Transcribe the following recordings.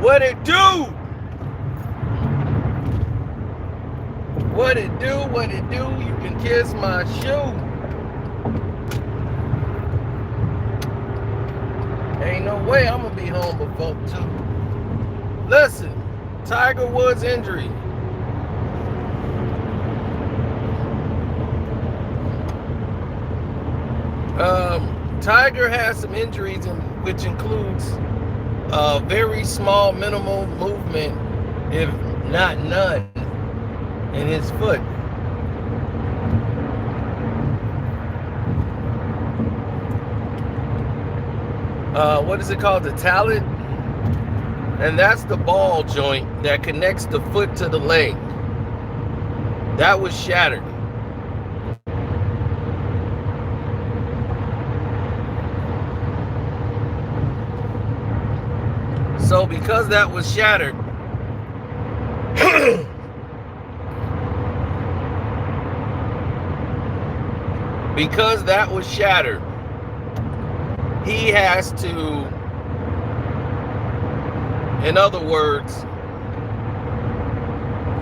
What it do? What it do? What it do? You can kiss my shoe. Ain't no way I'm gonna be home before 2. Listen, Tiger Woods injury. Tiger has some injuries, which includes very small, minimal movement, if not none, in his foot. What is it called? The talon? And that's the ball joint that connects the foot to the leg. That was shattered. So because that was shattered, because that was shattered, he has to, in other words,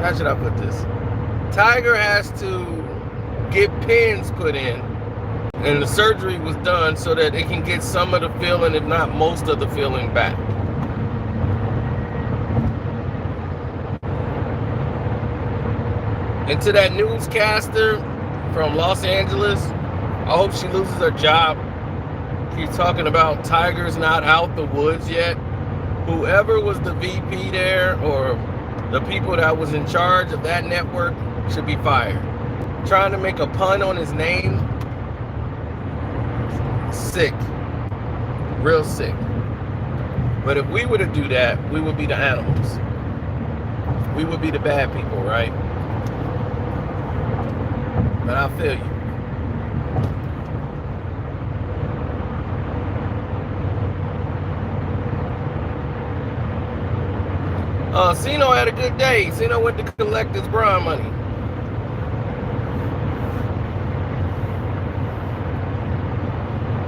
how should I put this? Tiger has to get pins put in, and the surgery was done so that it can get some of the feeling, if not most of the feeling, back. And to that newscaster from Los Angeles, I hope she loses her job. He's talking about Tiger's not out the woods yet. Whoever was the VP there or the people that was in charge of that network should be fired. Trying to make a pun on his name, sick, real sick. But if we were to do that, we would be the animals. We would be the bad people, right? But I feel you. Cino had a good day. Cino went to collect his Bron money.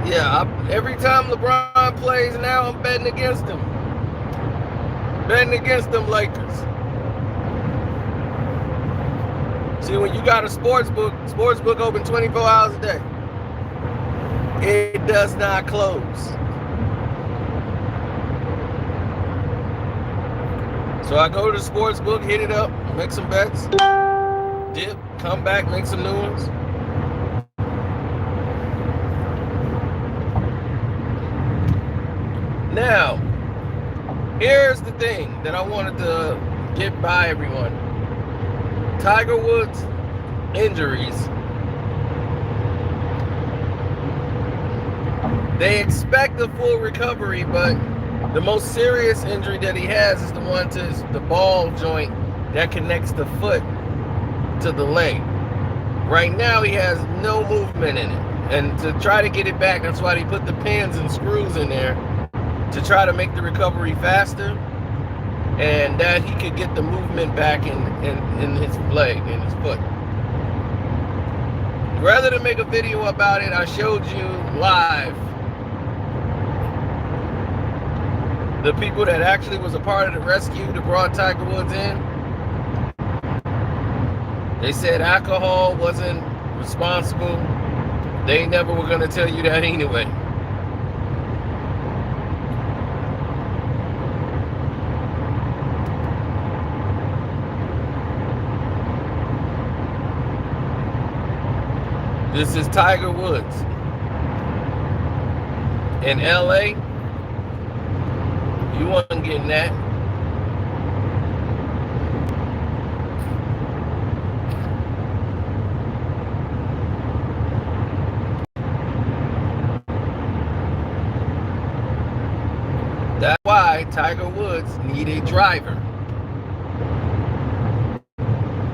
Yeah, every time LeBron plays now, I'm betting against him. Betting against them Lakers. See, when you got a sports book open 24 hours a day, it does not close. So I go to the sports book, hit it up, make some bets, dip, come back, make some new ones. Now, here's the thing that I wanted to get by everyone. Tiger Woods injuries. They expect a full recovery, but the most serious injury that he has is the one to the ball joint that connects the foot to the leg. Right now, he has no movement in it. And to try to get it back, that's why they put the pins and screws in there to try to make the recovery faster and that he could get the movement back in his leg, in his foot. Rather than make a video about it, I showed you live the people that actually was a part of the rescue that brought Tiger Woods in. They said alcohol wasn't responsible. They never were going to tell you that anyway. This is Tiger Woods in LA. You wasn't getting that. That's why Tiger Woods need a driver.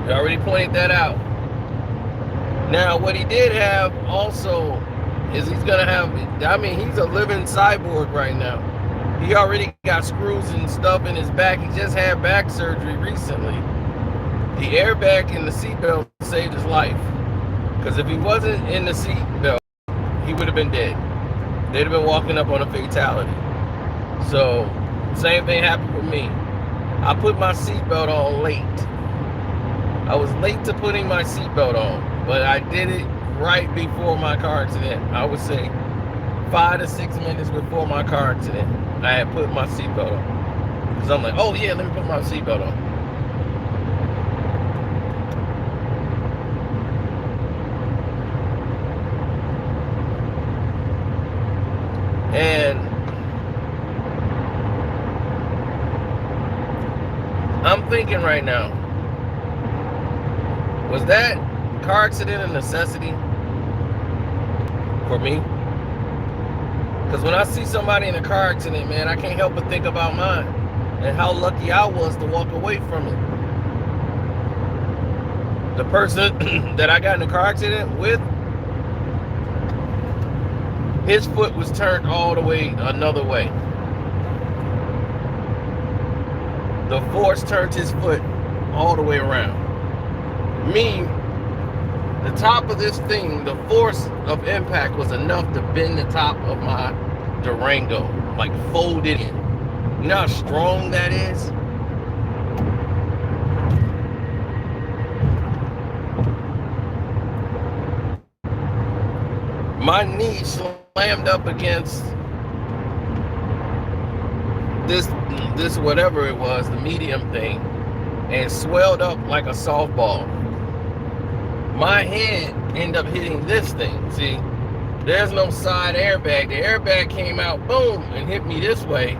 You already pointed that out. Now, what he did have also is he's going to have, I mean, he's a living cyborg right now. He already got screws and stuff in his back. He just had back surgery recently. The airbag in the seatbelt saved his life. Because if he wasn't in the seatbelt, he would have been dead. They'd have been walking up on a fatality. So Same thing happened with me. I put my seatbelt on late. I was late to putting my seatbelt on, but I did it right before my car accident. I would say 5 to 6 minutes before my car accident, I had put my seatbelt on. Because I'm like, oh yeah, let me put my seatbelt on. And I'm thinking right now, was that car accident a necessity for me? Because when I see somebody in a car accident, man, I can't help but think about mine and how lucky I was to walk away from it. The person that I got in a car accident with, his foot was turned all the way another way. The force turned his foot all the way around. Me, the top of this thing, the force of impact was enough to bend the top of my Durango, like fold it in. You know how strong that is? My knee slammed up against this whatever it was, the medium thing, and swelled up like a softball. My head ended up hitting this thing. See, there's no side airbag. The airbag came out, boom, and hit me this way.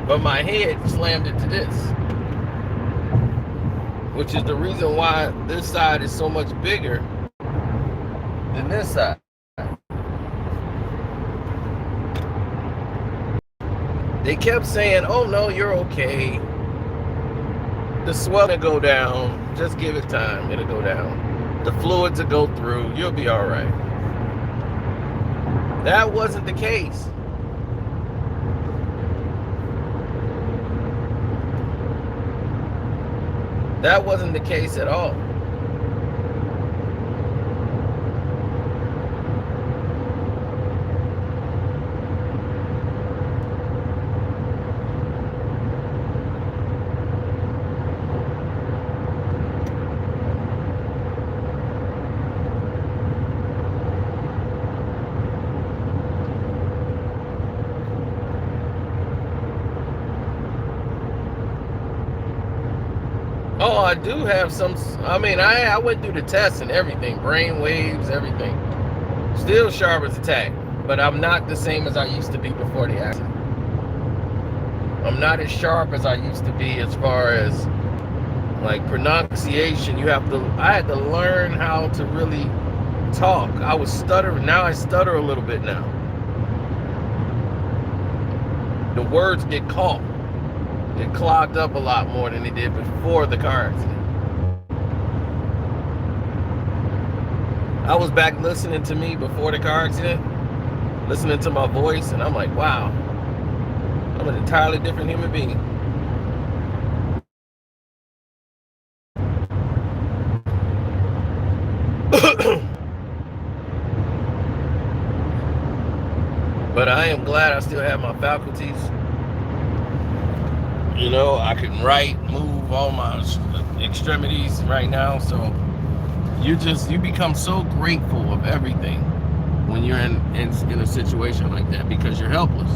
But my head slammed into this. Which is the reason why this side is so much bigger than this side. They kept saying, oh no, you're okay. The swelling will go down. Just give it time. It'll go down. The fluids will go through. You'll be all right. That wasn't the case. That wasn't the case at all. Oh, I do have some, I mean, I went through the tests and everything, brain waves, everything. Still sharp as a tack, but I'm not the same as I used to be before the accident. I'm not as sharp as I used to be as far as like pronunciation. I had to learn how to really talk. I was stuttering, now I stutter a little bit now. The words get caught. It clogged up a lot more than it did before the car accident. I was back listening to me before the car accident, listening to my voice, and I'm like, wow, I'm an entirely different human being. But I am glad I still have my faculties. You know, I can write, move all my extremities right now. So you become so grateful of everything when you're in a situation like that, because you're helpless.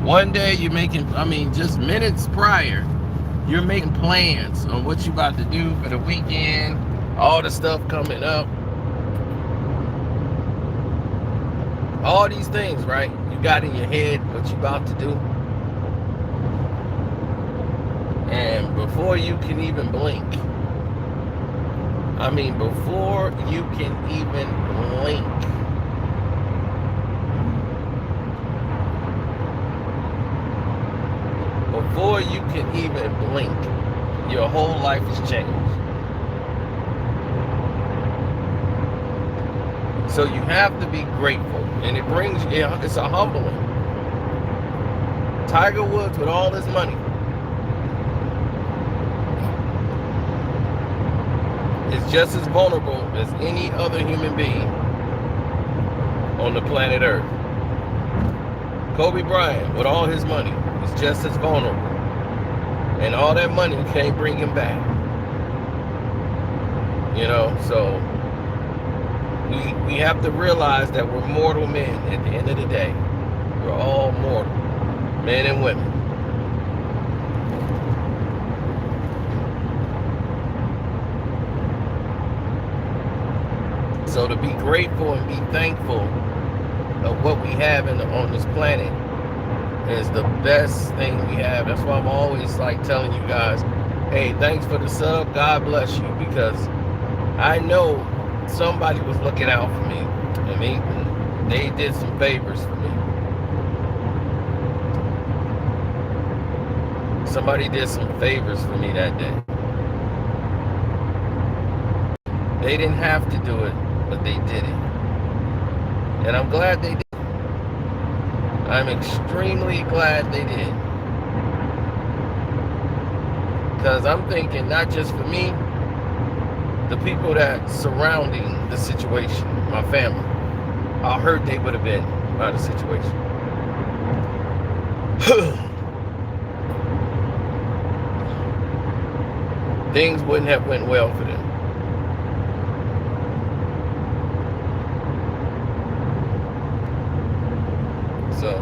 One day you're making, I mean, just minutes prior, you're making plans on what you're about to do for the weekend, all the stuff coming up. All these things, right? You got in your head what you're about to do. And before you can even blink, I mean, before you can even blink, before you can even blink, your whole life has changed. So you have to be grateful, and it brings, it's a humbling. Tiger Woods with all his money is just as vulnerable as any other human being on the planet Earth. Kobe Bryant, with all his money, is just as vulnerable. And all that money can't bring him back. You know, so we have to realize that we're mortal men at the end of the day. We're all mortal, men and women. So to be grateful and be thankful of what we have on this planet is the best thing we have. That's why I'm always like telling you guys, hey, thanks for the sub, God bless you, because I know somebody was looking out for me, and they did some favors for me. Somebody did some favors for me that day. They didn't have to do it, but they did it. And I'm glad they did. I'm extremely glad they did. Because I'm thinking not just for me, the people that surrounding the situation, my family, how hurt they would have been by the situation. Things wouldn't have went well for them. So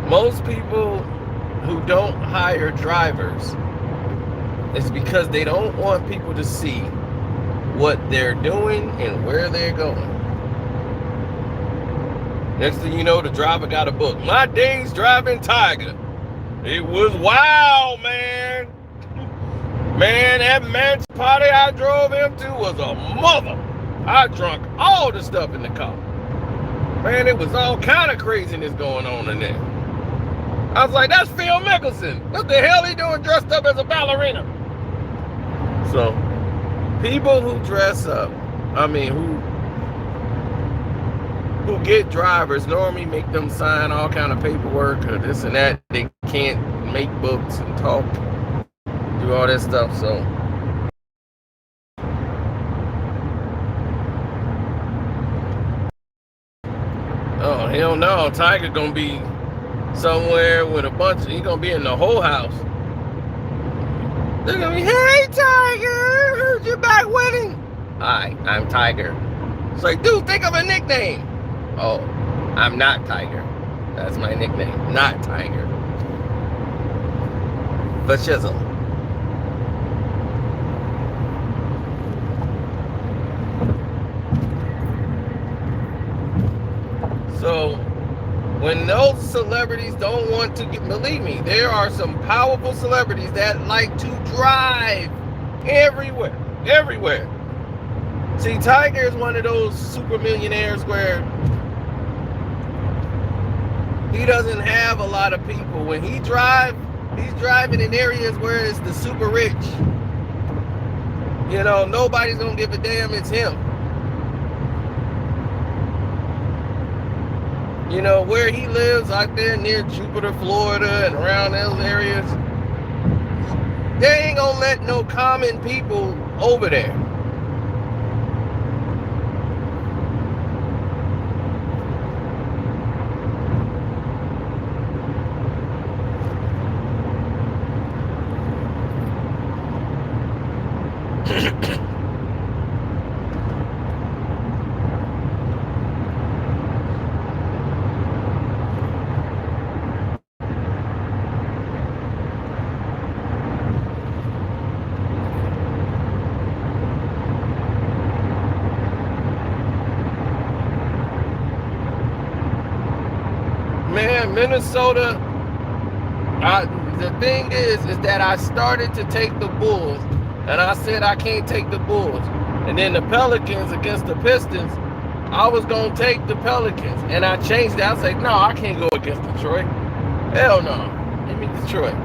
most people who don't hire drivers is because they don't want people to see what they're doing and where they're going. Next thing you know, the driver got a book. My days driving Tiger. It was wild, man. Man, that man's party I drove him to was a mother. I drunk all the stuff in the car. Man, it was all kind of craziness going on in there. I was like, that's Phil Mickelson. What the hell he doing dressed up as a ballerina? So, people who dress up, who get drivers normally make them sign all kind of paperwork or this and that. They can't make books and talk, do all that stuff. So oh hell no, Tiger gonna be somewhere with a bunch he gonna be in the whole house. They're gonna be, hey Tiger, heard you're back winning. Hi, I'm Tiger. It's like, dude, think of a nickname. Oh, I'm not Tiger. That's my nickname. Not Tiger. But Chisel. So, when those celebrities don't want to get, believe me, there are some powerful celebrities that like to drive everywhere. Everywhere. See, Tiger is one of those super millionaires where he doesn't have a lot of people. When he drives, he's driving in areas where it's the super rich. You know, nobody's gonna give a damn, it's him. You know, where he lives out there near Jupiter, Florida, and around those areas, they ain't gonna let no common people over there. Man, Minnesota, the thing is that I started to take the Bulls, and I said I can't take the Bulls. And then the Pelicans against the Pistons, I was going to take the Pelicans. And I changed that. I was like, no, I can't go against Detroit. Hell no. Give me Detroit.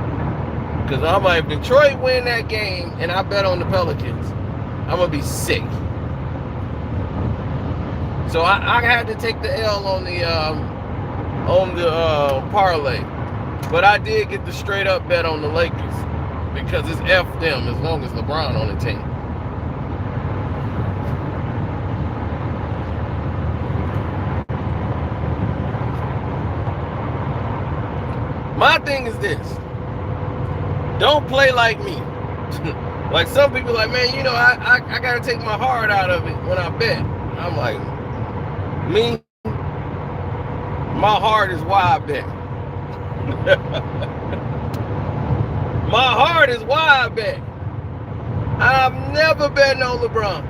Because if Detroit win that game and I bet on the Pelicans, I'm going to be sick. So I had to take the L on the parlay, but I did get the straight up bet on the Lakers. because it's F them as long as LeBron on the team. My thing is this. Don't play like me. Like some people like, man, you know, I got to take my heart out of it when I bet. I'm like, me, my heart is why I bet. My heart is why I bet. I'm never betting on LeBron.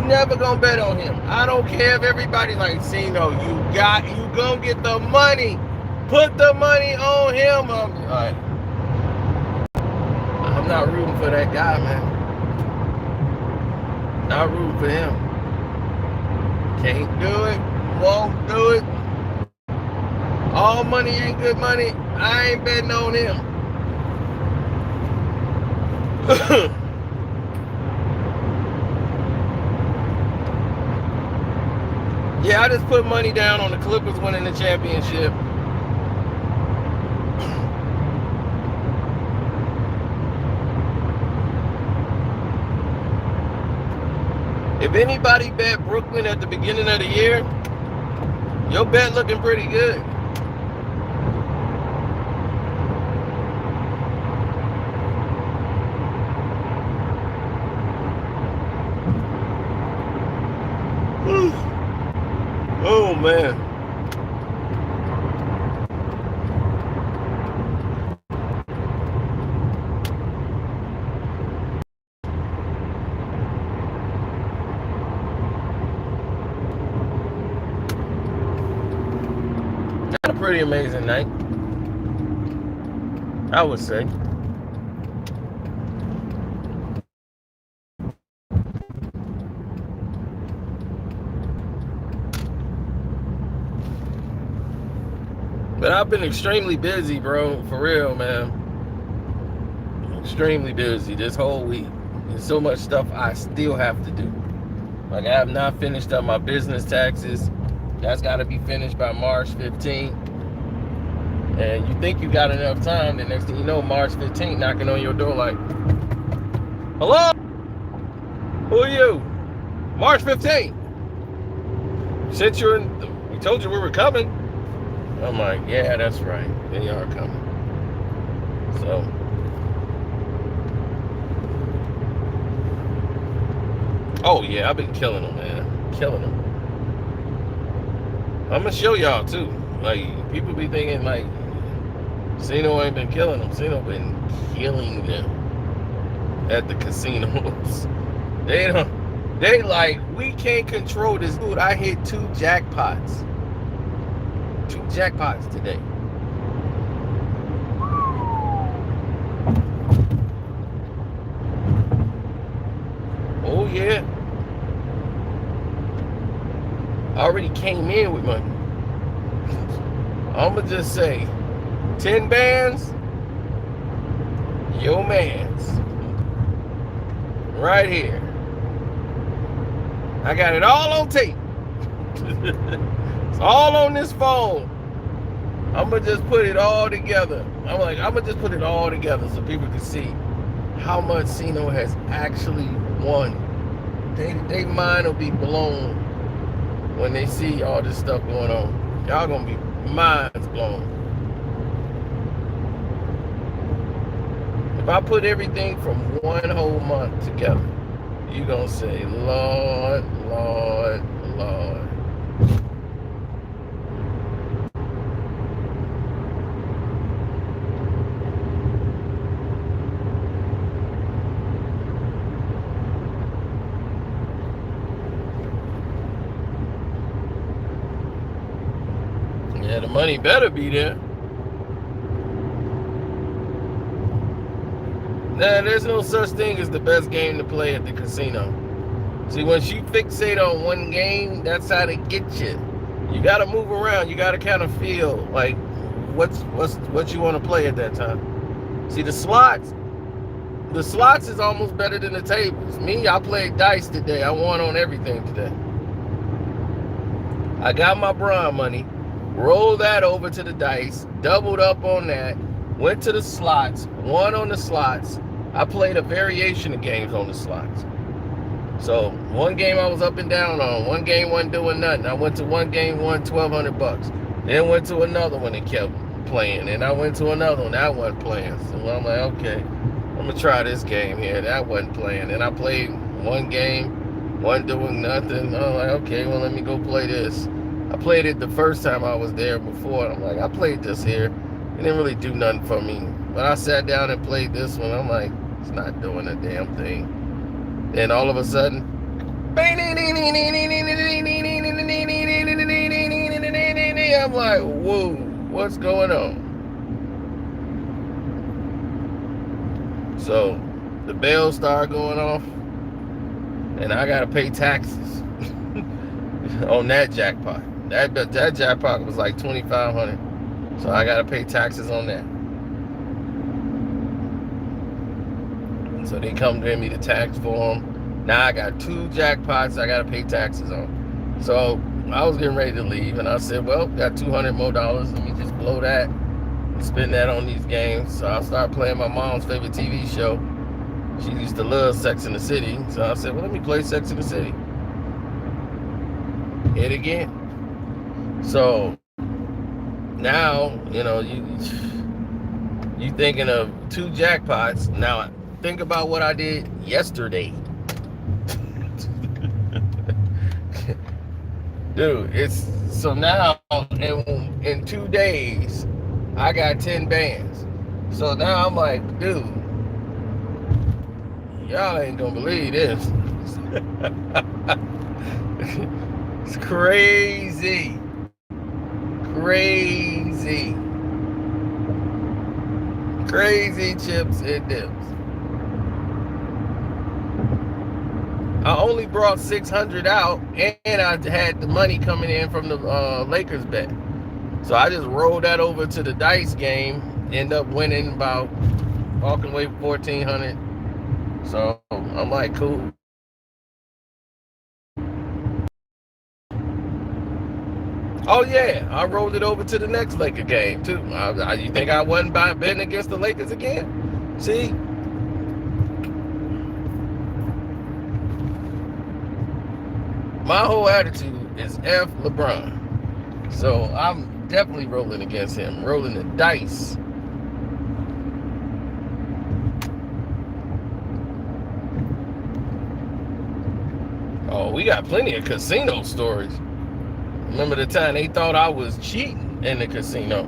Never gonna bet on him. I don't care if everybody's like, see, no, you gonna get the money. Put the money on him. I'm not rooting for that guy, man. Not rooting for him. Can't do it. Won't do it. All money ain't good money. I ain't betting on him. Yeah, I just put money down on the Clippers winning the championship. If anybody bet Brooklyn at the beginning of the year, your bet looking pretty good. Oh man. Had a pretty amazing night, I would say. But I've been extremely busy, bro. For real, man. Extremely busy this whole week. There's so much stuff I still have to do. Like, I have not finished up my business taxes. That's got to be finished by March 15th. And you think you got enough time, the next thing you know, March 15th knocking on your door like, hello? Who are you? March 15th. Since we told you we were coming. I'm like, yeah, that's right. They are coming. So. Oh, yeah, I've been killing them, man. Killing them. I'm going to show y'all, too. Like, people be thinking, like, Cino ain't been killing them. Cino been killing them at the casinos. They like, we can't control this. Dude, I hit 2 jackpots. 2 jackpots today. Oh yeah. I already came in with money. I'ma just say 10 bands, your man's. Right here. I got it all on tape. It's all on this phone. I'ma just put it all together. I'ma just put it all together so people can see how much Cino has actually won. They mind will be blown when they see all this stuff going on. Y'all gonna be minds blown. If I put everything from one whole month together, you're gonna say, Lord, Lord, Lord. Yeah, the money better be there. Nah, there's no such thing as the best game to play at the casino. See, once you fixate on one game, that's how they get you. You gotta move around. You gotta kind of feel like what you want to play at that time. See, the slots is almost better than the tables. Me, I played dice today. I won on everything today. I got my Bron money, rolled that over to the dice, doubled up on that, went to the slots, won on the slots. I played a variation of games on the slots. So one game I was up and down on, one game wasn't doing nothing. I went to one game, won $1,200. Then went to another one and kept playing. And I went to another one, that wasn't playing. So I'm like, okay, I'm gonna try this game here. That wasn't playing. And I played one game, wasn't doing nothing. I'm like, okay, well, let me go play this. I played it the first time I was there before. I'm like, I played this here. It didn't really do nothing for me. But I sat down and played this one. I'm like, it's not doing a damn thing. Then all of a sudden, I'm like, whoa, what's going on? So the bells start going off, and I gotta pay taxes on that jackpot. That jackpot was like $2,500, so I gotta pay taxes on that. So they come to me the tax form. Now I got 2 jackpots I gotta pay taxes on. So I was getting ready to leave, and I said, well, got $200 more. Let me just blow that and spend that on these games. So I started playing my mom's favorite TV show. She used to love Sex and the City. So I said, well, let me play Sex and the City. Hit again. So now, you know, you thinking of 2 jackpots. Now think about what I did yesterday. Dude, it's so now in 2 days I got 10 bands. So now I'm like, dude, y'all ain't gonna believe this. It's crazy. Crazy chips and dips. I only brought 600 out, and I had the money coming in from the Lakers bet. So I just rolled that over to the dice game, end up winning about, walking away with 1,400. So I'm like, cool. Oh yeah, I rolled it over to the next Laker game too. You think I wasn't betting against the Lakers again? See? My whole attitude is F LeBron. So I'm definitely rolling against him, rolling the dice. Oh, we got plenty of casino stories. Remember the time they thought I was cheating in the casino?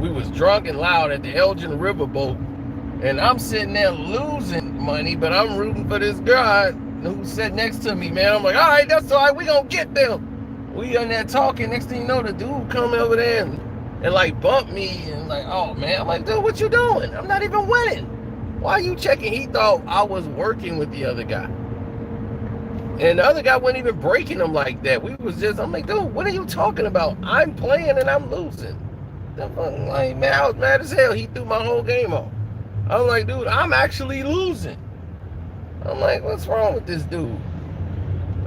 We was drunk and loud at the Elgin Riverboat, and I'm sitting there losing money, but I'm rooting for this guy who sat next to me, man. I'm like, all right, that's all right, we gonna get them. We in there talking, next thing you know, the dude come over there and like bump me, and like, oh man, I'm like, dude, what you doing? I'm not even winning. Why are you checking? He thought I was working with the other guy. And the other guy wasn't even breaking him like that. We was just, I'm like, dude, what are you talking about? I'm playing and I'm losing. I'm like, man, I was mad as hell. He threw my whole game off. I'm like, dude, I'm actually losing. I'm like, what's wrong with this dude?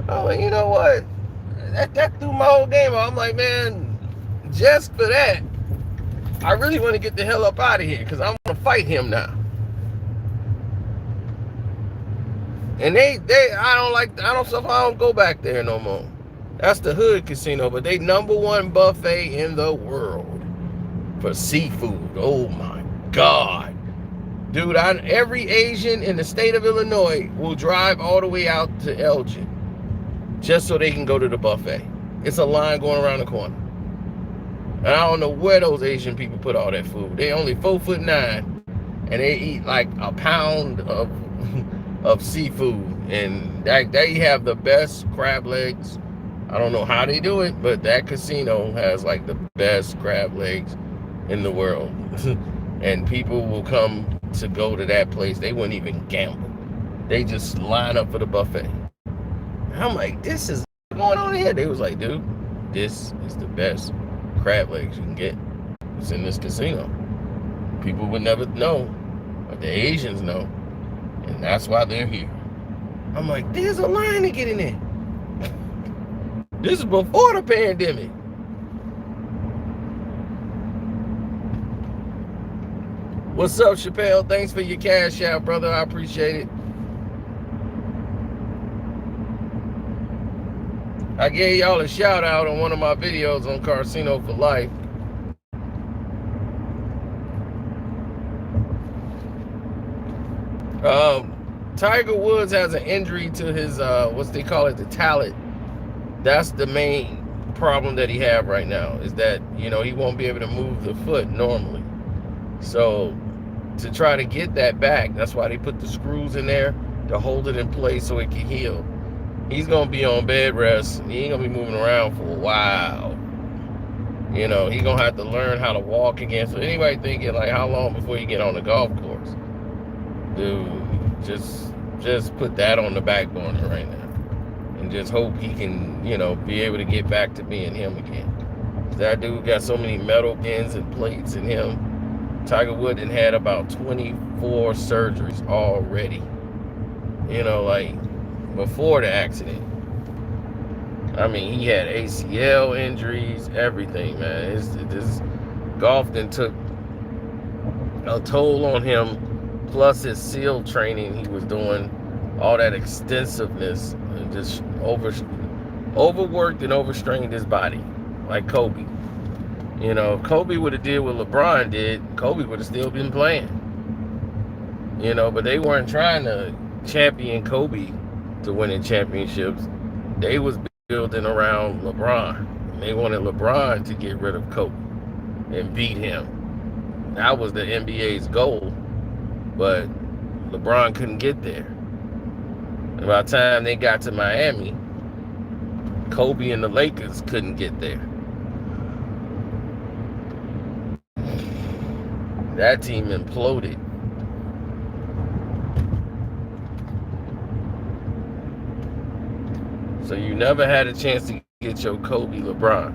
I'm like, you know what? That threw my whole game off. I'm like, man, just for that, I really want to get the hell up out of here because I want to fight him now. And I don't go back there no more. That's the hood casino, but they #1 buffet in the world for seafood. Oh my God. Dude, every Asian in the state of Illinois will drive all the way out to Elgin just so they can go to the buffet. It's a line going around the corner. And I don't know where those Asian people put all that food. They only 4'9", and they eat like a pound of seafood, and they have the best crab legs. I don't know how they do it, but that casino has like the best crab legs in the world. And people will come to go to that place. They wouldn't even gamble. They just line up for the buffet. I'm like, this is going on here. They was like, dude, this is the best crab legs you can get. It's in this casino. People would never know, but the Asians know. And that's why they're here. I'm like, there's a line to get in there. This is before the pandemic. What's up, Chappelle? Thanks for your cash out, brother. I appreciate it. I gave y'all a shout out on one of my videos on Casino for Life. Tiger Woods has an injury to his, what's they call it, the talent. That's the main problem that he have right now, is that, you know, he won't be able to move the foot normally. So to try to get that back, that's why they put the screws in there to hold it in place so it can heal. He's going to be on bed rest. He ain't going to be moving around for a while. You know, he's going to have to learn how to walk again. So anybody thinking, like, how long before you get on the golf course? Dude, just put that on the back burner right now. And just hope he can, you know, be able to get back to being him again. That dude got so many metal pins and plates in him. Tiger Woods had about 24 surgeries already. You know, like, before the accident. I mean, he had ACL injuries, everything, man. This golf then took a toll on him, plus his SEAL training he was doing, all that extensiveness, and just overworked and overstrained his body, like Kobe. You know, if Kobe would have did what LeBron did, Kobe would have still been playing. You know, but they weren't trying to champion Kobe to winning championships. They was building around LeBron. They wanted LeBron to get rid of Kobe and beat him. That was the NBA's goal, but LeBron couldn't get there. And by the time they got to Miami, Kobe and the Lakers couldn't get there. That team imploded. So you never had a chance to get your Kobe LeBron.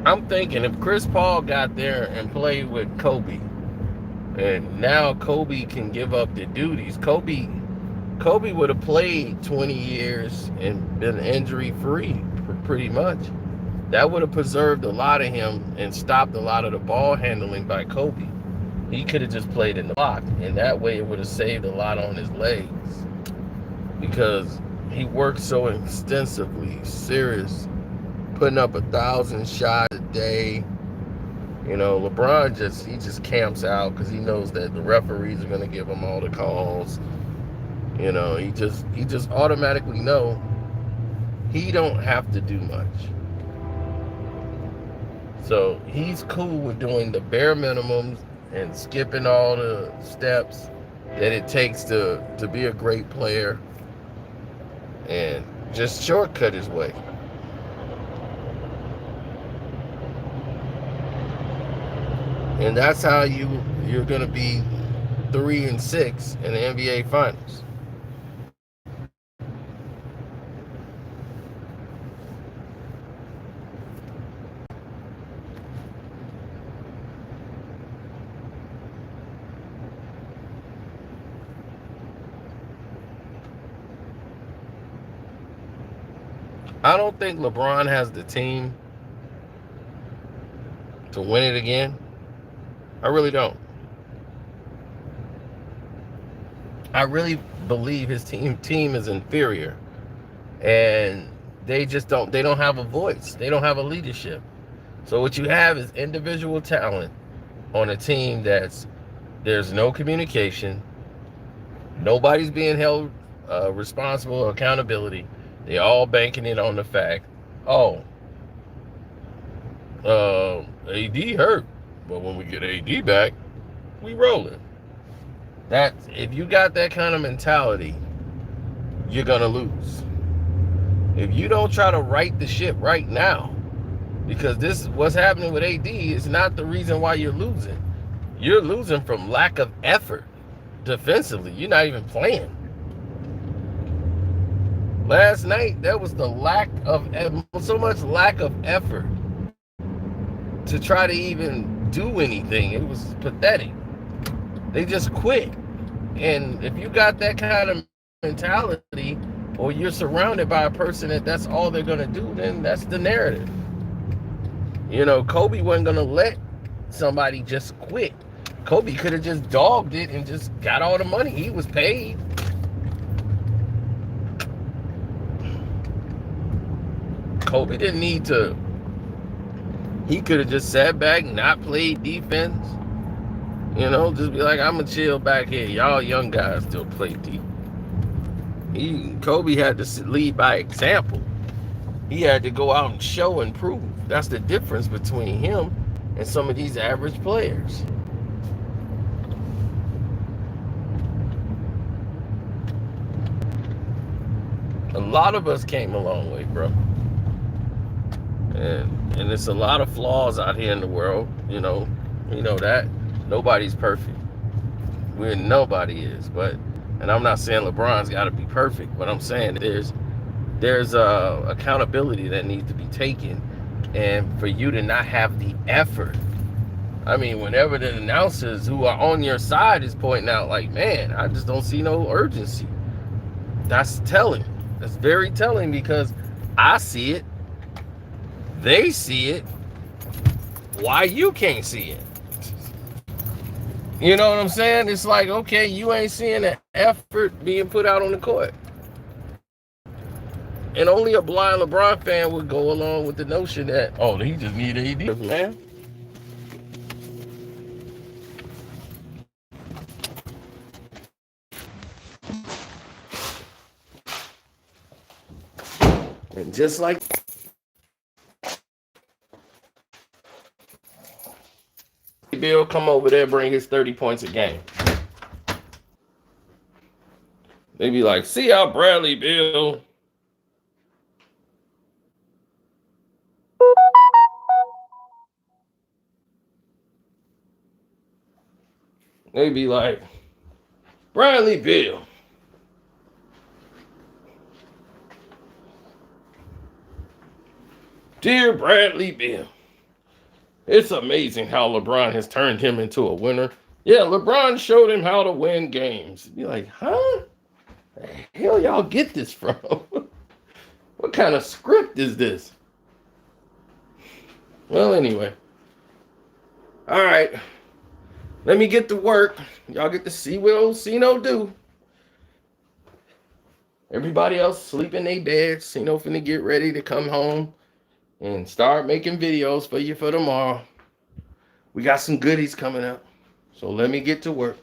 I'm thinking if Chris Paul got there and played with Kobe, and now Kobe can give up the duties, Kobe would have played 20 years and been injury-free pretty much. That would have preserved a lot of him and stopped a lot of the ball handling by Kobe. He could have just played in the block, and that way it would have saved a lot on his legs, because he worked so extensively, serious, putting up 1,000 shots a day. You know, LeBron just camps out because he knows that the referees are going to give him all the calls. You know, he just automatically know he don't have to do much. So he's cool with doing the bare minimums and skipping all the steps that it takes to be a great player, and just shortcut his way. And that's how you're going to be 3-6 in the NBA Finals. I don't think LeBron has the team to win it again. I really don't. I really believe his team is inferior, and they don't have a voice. They don't have a leadership. So what you have is individual talent on a team there's no communication. Nobody's being held responsible or accountability. They all banking it on the fact, AD hurt. But when we get AD back, we rolling. If you got that kind of mentality, you're gonna lose. If you don't try to right the ship right now, because this is what's happening with AD is not the reason why you're losing. You're losing from lack of effort defensively. You're not even playing. Last night, there was the so much lack of effort to try to even do anything. It was pathetic. They just quit. And if you got that kind of mentality, or you're surrounded by a person that's all they're going to do, then that's the narrative. You know, Kobe wasn't going to let somebody just quit. Kobe could have just dogged it and just got all the money. He was paid. Kobe didn't need to. He could have just sat back, not played defense. You know, just be like, I'm going to chill back here. Y'all young guys still play defense. Kobe had to lead by example. He had to go out and show and prove. That's the difference between him and some of these average players. A lot of us came a long way, bro. And it's a lot of flaws out here in the world, you know that. Nobody's perfect. Nobody is, and I'm not saying LeBron's got to be perfect, but I'm saying there's accountability that needs to be taken, and for you to not have the effort. I mean, whenever the announcers who are on your side is pointing out, like, man, I just don't see no urgency. That's telling. That's very telling, because I see it. They see it. Why you can't see it? You know what I'm saying? It's like, okay, you ain't seeing the effort being put out on the court. And only a blind LeBron fan would go along with the notion that, oh, he just need AD, man. And just like Bill come over there, bring his 30 points a game. They be like, see how Bradley Beal. They be like, Bradley Beal. Dear Bradley Beal. It's amazing how LeBron has turned him into a winner. Yeah, LeBron showed him how to win games. Be like, huh? The hell y'all get this from? What kind of script is this? Well, anyway. All right. Let me get to work. Y'all get to see what old Cino do. Everybody else sleep in their beds. Cino finna get ready to come home and start making videos for you for tomorrow. We got some goodies coming up. So let me get to work.